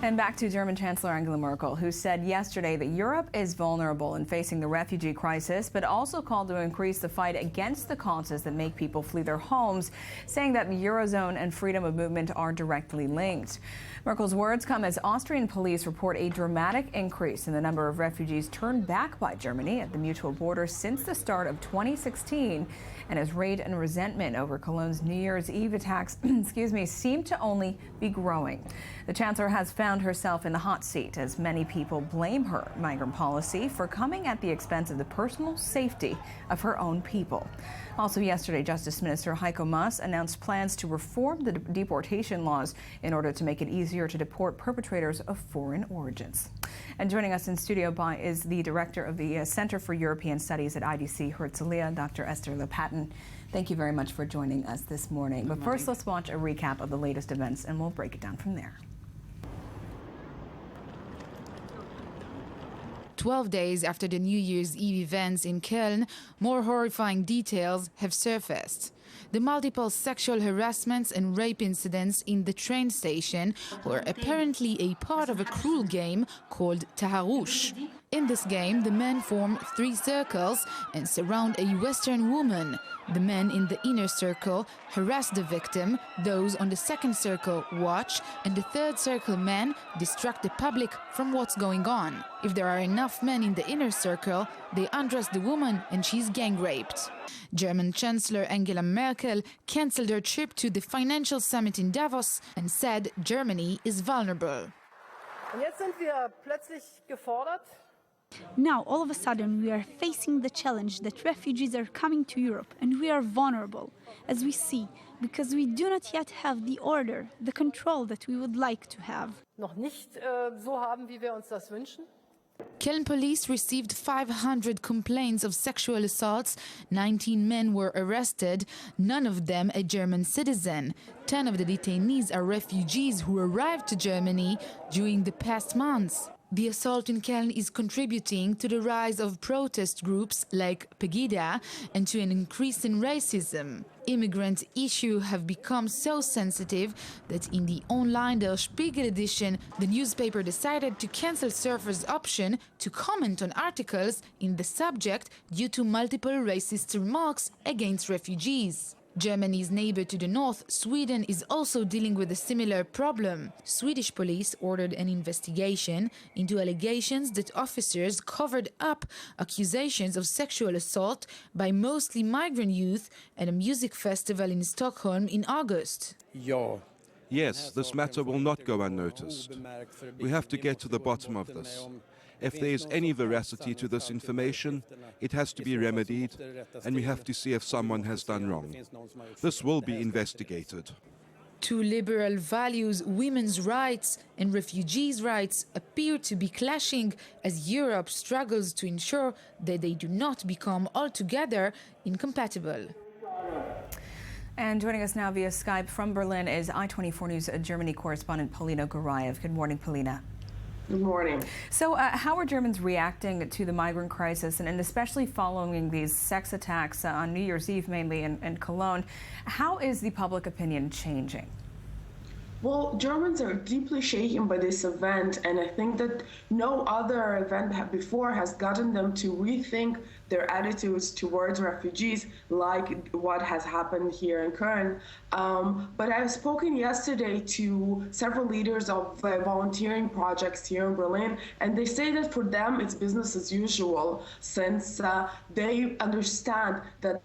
And back to German Chancellor Angela Merkel, who said yesterday that Europe is vulnerable in facing the refugee crisis, but also called to increase the fight against the causes that make people flee their homes, saying that the Eurozone and freedom of movement are directly linked. Merkel's words come as Austrian police report a dramatic increase in the number of refugees turned back by Germany at the mutual border since the start of 2016, and as rage and resentment over Cologne's New Year's Eve attacks seem to only be growing. The chancellor has found herself in the hot seat as many people blame her migrant policy for coming at the expense of the personal safety of her own people. Also yesterday, Justice Minister Heiko Maas announced plans to reform the deportation laws in order to make it easier to deport perpetrators of foreign origins. And joining us in studio is the director of the Center for European Studies at IDC Herzliya, Dr. Esther Lepatin. Thank you very much for joining us this morning. But first, let's watch a recap of the latest events, and we'll break it down from there. 12 days after the New Year's Eve events in Köln, more horrifying details have surfaced. The multiple sexual harassments and rape incidents in the train station were apparently a part of a cruel game called Taharush. In this game, the men form 3 circles and surround a Western woman. The men in the inner circle harass the victim, those on the second circle watch, and the third circle men distract the public from what's going on. If there are enough men in the inner circle, they undress the woman and she's gang raped. German Chancellor Angela Merkel cancelled her trip to the financial summit in Davos and said Germany is vulnerable. Und jetzt sind wir plötzlich gefordert. Now, all of a sudden, we are facing the challenge that refugees are coming to Europe, and we are vulnerable, as we see, because we do not yet have the order, the control that we would like to have. Noch nicht so haben, wie wir uns das wünschen. Köln police received 500 complaints of sexual assaults. 19 men were arrested, none of them a German citizen. 10 of the detainees are refugees who arrived to Germany during the past months. The assault in Köln is contributing to the rise of protest groups like Pegida and to an increase in racism. Immigrant issues have become so sensitive that in the online Der Spiegel edition, the newspaper decided to cancel Surfer's option to comment on articles in the subject due to multiple racist remarks against refugees. Germany's neighbor to the north, Sweden, is also dealing with a similar problem. Swedish police ordered an investigation into allegations that officers covered up accusations of sexual assault by mostly migrant youth at a music festival in Stockholm in August. Yes, this matter will not go unnoticed. We have to get to the bottom of this. If there is any veracity to this information, it has to be remedied, and we have to see if someone has done wrong. This will be investigated. Two liberal values, women's rights and refugees' rights, appear to be clashing as Europe struggles to ensure that they do not become altogether incompatible. And joining us now via Skype from Berlin is I-24 News Germany correspondent Polina Gorayev. Good morning, Polina. Good morning. So how are Germans reacting to the migrant crisis, and especially following these sex attacks on New Year's Eve, mainly in Cologne? How is the public opinion changing? Well, Germans are deeply shaken by this event, and I think that no other event before has gotten them to rethink their attitudes towards refugees, like what has happened here in Köln. But I've spoken yesterday to several leaders of volunteering projects here in Berlin, and they say that for them it's business as usual, since they understand that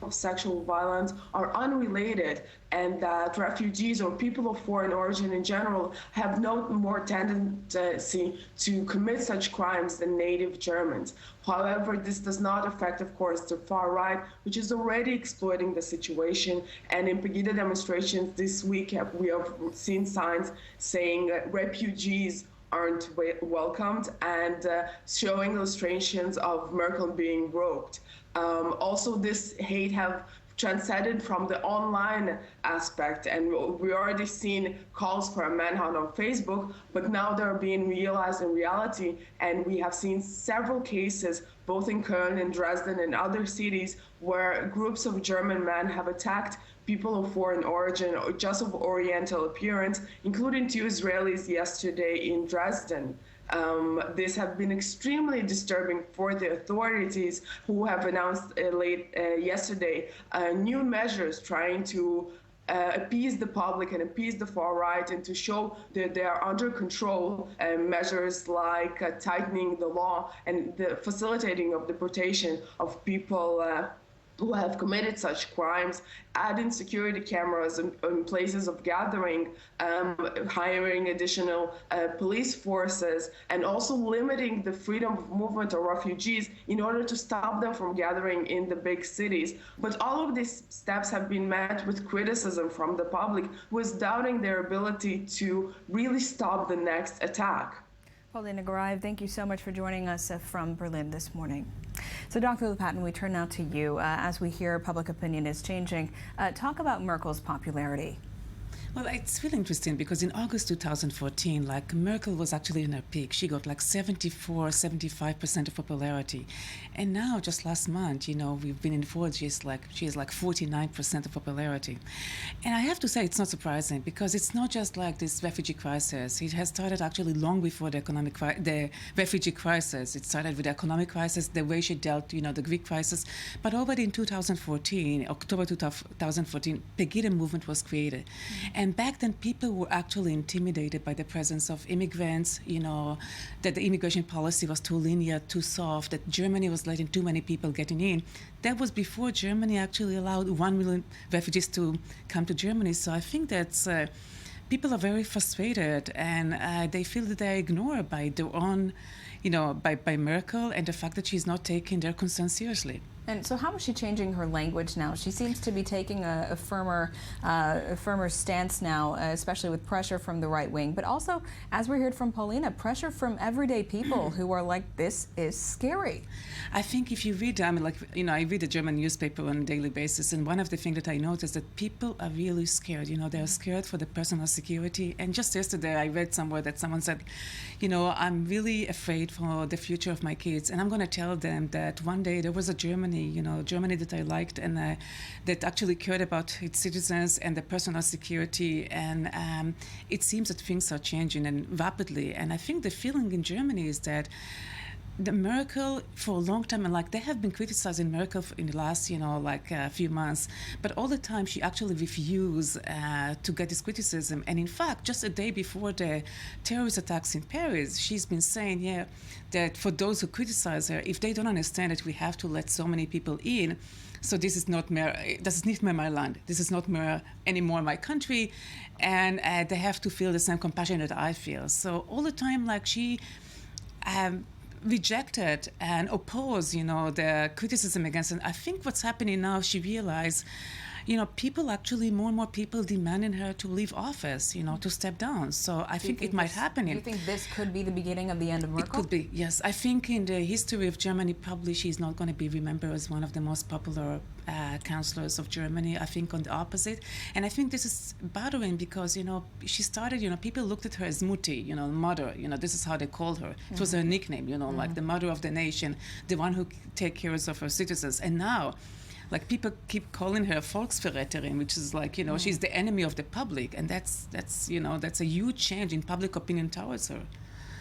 of sexual violence are unrelated, and that refugees or people of foreign origin in general have no more tendency to commit such crimes than native Germans. However, this does not affect, of course, the far right, which is already exploiting the situation. And in Pegida demonstrations this week, we have seen signs saying that refugees aren't welcomed, and showing illustrations of Merkel being groped. Also, this hate have transcended from the online aspect, and we already seen calls for a manhunt on Facebook, but now they're being realized in reality, and we have seen several cases, both in Köln and Dresden and other cities, where groups of German men have attacked people of foreign origin or just of Oriental appearance, including 2 Israelis yesterday in Dresden. This have been extremely disturbing for the authorities, who have announced late yesterday new measures trying to appease the public and appease the far right, and to show that they are under control. Measures like tightening the law and the facilitating of deportation of people who have committed such crimes, adding security cameras in places of gathering, hiring additional police forces, and also limiting the freedom of movement of refugees in order to stop them from gathering in the big cities. But all of these steps have been met with criticism from the public, who is doubting their ability to really stop the next attack. Paulina Garayev, thank you so much for joining us from Berlin this morning. So, Dr. Lopatin, we turn now to you. As we hear public opinion is changing, talk about Merkel's popularity. Well, it's really interesting because in August 2014, Merkel was actually in her peak. She got 75% of popularity. And now, just last month, we've been informed she has 49% of popularity. And I have to say, it's not surprising, because it's not just this refugee crisis. It has started actually long before the refugee crisis. It started with the economic crisis, the way she dealt, the Greek crisis. But already in 2014, October 2014, Pegida movement was created. And back then, people were actually intimidated by the presence of immigrants, that the immigration policy was too linear, too soft, that Germany was letting too many people getting in. That was before Germany actually allowed 1 million refugees to come to Germany. So I think that people are very frustrated, and they feel that they're ignored by their own, by Merkel, and the fact that she's not taking their concerns seriously. And so how is she changing her language now? She seems to be taking a firmer stance now, especially with pressure from the right wing. But also, as we heard from Paulina, pressure from everyday people who are like, this is scary. I think if you read, I read the German newspaper on a daily basis, and one of the things that I noticed that people are really scared. They're scared for the personal security. And just yesterday, I read somewhere that someone said, I'm really afraid for the future of my kids, and I'm going to tell them that one day there was a Germany that I liked, and that actually cared about its citizens and the personal security. And it seems that things are changing and rapidly. And I think the feeling in Germany is that the Merkel, for a long time, and they have been criticizing Merkel in the last, a few months, but all the time she actually refused to get this criticism. And in fact, just a day before the terrorist attacks in Paris, she's been saying, that for those who criticize her, if they don't understand that we have to let so many people in, so this is not mehr, das ist nicht mehr my land. This is not more anymore my country, and they have to feel the same compassion that I feel. So all the time, she rejected and opposed, the criticism against it. I think what's happening now, she realized, people actually, more and more people demanding her to leave office, to step down. So I think it might happen. Do you think this could be the beginning of the end of Merkel? It could be, yes. I think in the history of Germany, probably she's not going to be remembered as one of the most popular councillors of Germany. I think on the opposite. And I think this is bothering because, she started, people looked at her as Mutti, mother. This is how they called her. It was her nickname, like the mother of the nation, the one who takes care of her citizens. And now, people keep calling her Volksverräterin, which is she's the enemy of the public, and that's a huge change in public opinion towards her.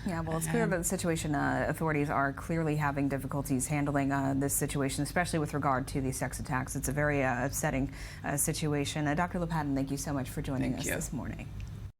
Yeah, well, it's clear that the situation, authorities are clearly having difficulties handling this situation, especially with regard to these sex attacks. It's a very upsetting situation. Dr. Lopatin, thank you so much for joining us this morning.